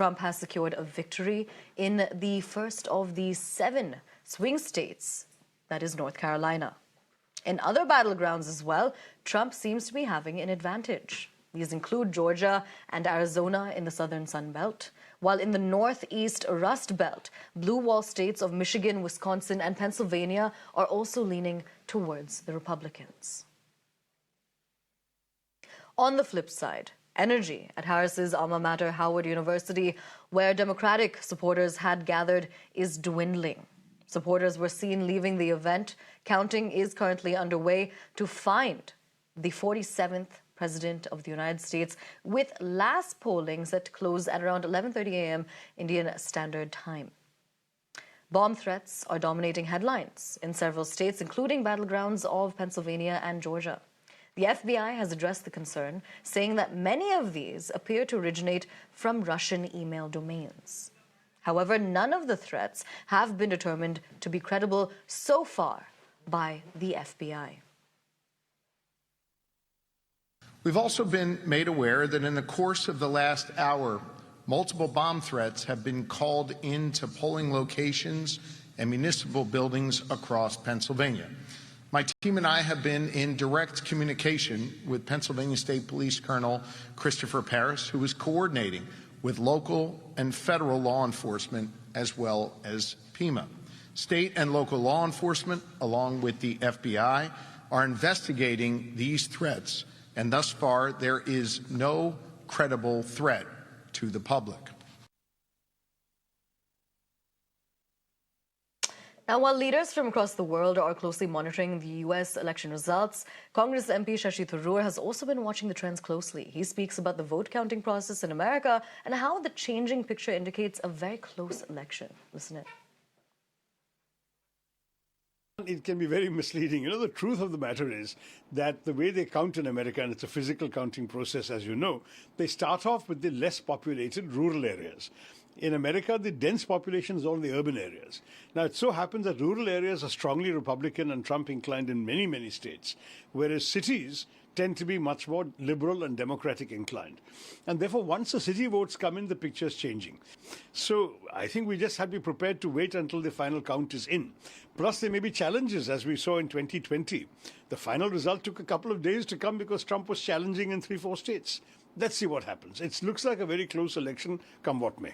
Trump has secured a victory in the first of the 7 swing states, that is North Carolina. In other battlegrounds as well, Trump seems to be having an advantage. These include Georgia and Arizona in the southern Sun Belt, while in the northeast Rust Belt, blue wall states of Michigan, Wisconsin, and Pennsylvania are also leaning towards the Republicans. On the flip side, energy at Harris's alma mater, Howard University, where Democratic supporters had gathered, is dwindling. Supporters were seen leaving the event. Counting is currently underway to find the 47th President of the United States, with last polling set to close at around 11:30 a.m. Indian Standard Time. Bomb threats are dominating headlines in several states, including battlegrounds of Pennsylvania and Georgia. The FBI has addressed the concern, saying that many of these appear to originate from Russian email domains. However, none of the threats have been determined to be credible so far by the FBI. We've also been made aware that in the course of the last hour, multiple bomb threats have been called into polling locations and municipal buildings across Pennsylvania. My team and I have been in direct communication with Pennsylvania State Police Colonel Christopher Paris, who is coordinating with local and federal law enforcement as well as PEMA. State and local law enforcement, along with the FBI, are investigating these threats, and thus far there is no credible threat to the public. Now, while leaders from across the world are closely monitoring the U.S. election results, Congress MP Shashi Tharoor has also been watching the trends closely. He speaks about the vote counting process in America and how the changing picture indicates a very close election. Listen in. It can be very misleading. The truth of the matter is that the way they count in America, and it's a physical counting process, as you know, they start off with the less populated rural areas. In America, the dense population is all in the urban areas. Now, it so happens that rural areas are strongly Republican and Trump inclined in many, many states, whereas cities tend to be much more liberal and democratic inclined. And therefore, once the city votes come in, the picture is changing. So I think we just have to be prepared to wait until the final count is in. Plus, there may be challenges, as we saw in 2020. The final result took a couple of days to come because Trump was challenging in 3-4 states. Let's see what happens. It looks like a very close election, come what may.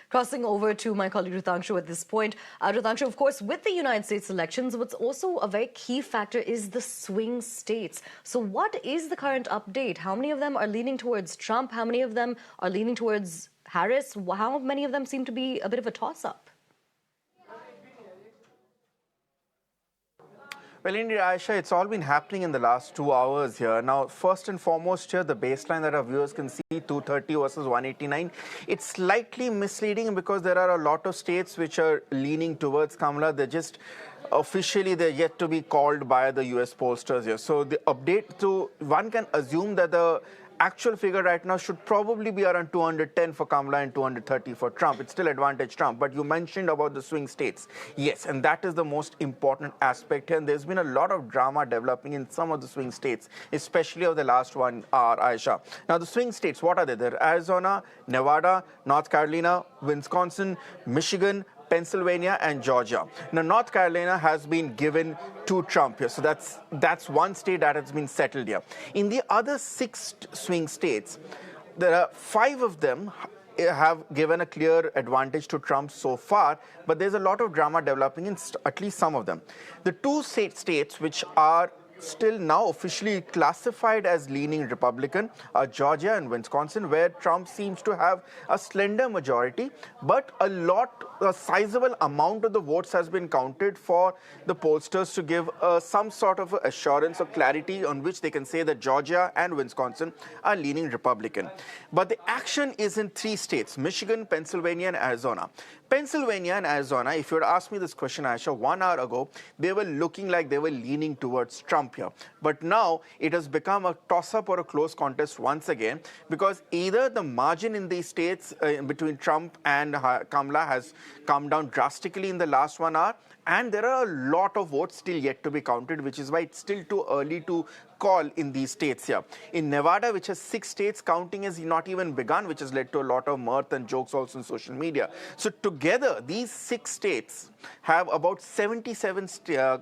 Crossing over to my colleague Ritangshu at this point. Ritangshu, of course, with the United States elections, what's also a very key factor is the swing states. So what is the current update? How many of them are leaning towards Trump? How many of them are leaning towards Harris? How many of them seem to be a bit of a toss-up? Well, indeed, Aisha, it's all been happening in the last 2 hours here. Now, first and foremost here, the baseline that our viewers can see, 230 versus 189, it's slightly misleading because there are a lot of states which are leaning towards Kamala. They're just officially, they're yet to be called by the US pollsters here. So the update to, one can assume that the actual figure right now should probably be around 210 for Kamala and 230 for Trump. It's still advantage Trump. But you mentioned about the swing states. Yes, and that is the most important aspect here. And there's been a lot of drama developing in some of the swing states, especially of the last 1 hour, Aisha. Now, the swing states, what are they? They're Arizona, Nevada, North Carolina, Wisconsin, Michigan, Pennsylvania and Georgia. Now, North Carolina has been given to Trump here. So that's one state that has been settled here. In the other 6 swing states, there are 5 of them have given a clear advantage to Trump so far, but there's a lot of drama developing in at least some of them. The 2 states which are still now officially classified as leaning Republican are Georgia and Wisconsin, where Trump seems to have a slender majority, but a sizable amount of the votes has been counted for the pollsters to give some sort of assurance or clarity on which they can say that Georgia and Wisconsin are leaning Republican. But the action is in 3 states, Michigan, Pennsylvania and Arizona. Pennsylvania and Arizona, if you had asked me this question, Aisha, 1 hour ago, they were looking like they were leaning towards Trump here. But now it has become a toss-up or a close contest once again, because either the margin in these states between Trump and Kamala has come down drastically in the last 1 hour, and there are a lot of votes still yet to be counted, which is why it's still too early to call in these states here. In Nevada, which has 6 states, counting has not even begun, which has led to a lot of mirth and jokes also on social media. So together, these 6 states have about 77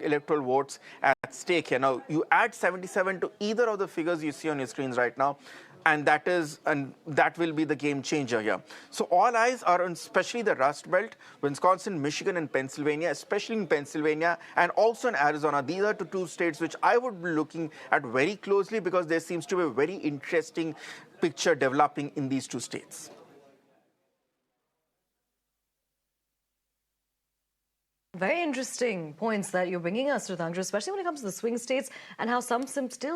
electoral votes at stake here. Now, you add 77 to either of the figures you see on your screens right now, and that will be the game changer here. So all eyes are on especially the Rust Belt, Wisconsin, Michigan, and Pennsylvania, especially in Pennsylvania and also in Arizona. These are the 2 states which I would be looking at very closely because there seems to be a very interesting picture developing in these 2 states. Very interesting points that you're bringing us, Ruthandra, especially when it comes to the swing states and how some still